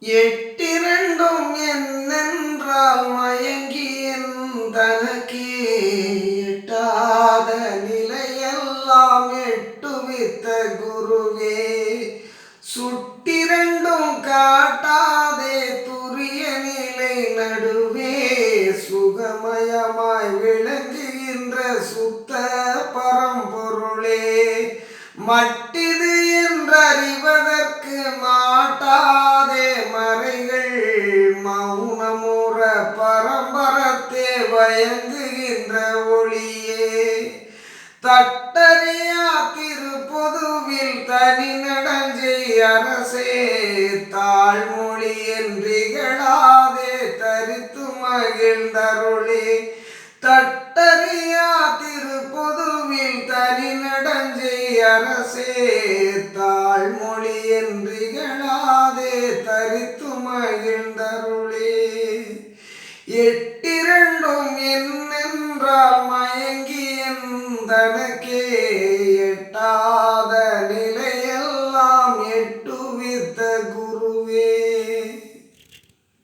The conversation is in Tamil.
எட்டிரண்டும் என்னென்றால் மயங்கி தனக்கே எட்டாத நிலையெல்லாம் எட்டுவித்த குருவே, சுட்டிரண்டும் காட்டாதே துரிய நிலை நடுவே, சுகமயமாய் விளங்குகின்ற சுத்த பரம்பொருளே, மட்டிது என்றறிவதற்கு மாட்டாதே மறைகள் மௌனமுற பரம்பரத்தே வயங்குகின்ற ஒளியே, தட்டறியா திருப்பொதுவில் தனி நடஞ்சை அரசே, தாழ்மொழி என்றிகழாதே தரித்து மகிழ்ந்தருளே, தட்டறியா திருப்பொதுவில் தனி நடஞ்சை அரசே, தாழ்மொழி என்றிகழாதே தரித்து மகிழ்ந்தருளே, எட்டிரண்டும் என்னென்றால் மயங்கி தனக்கே எட்டா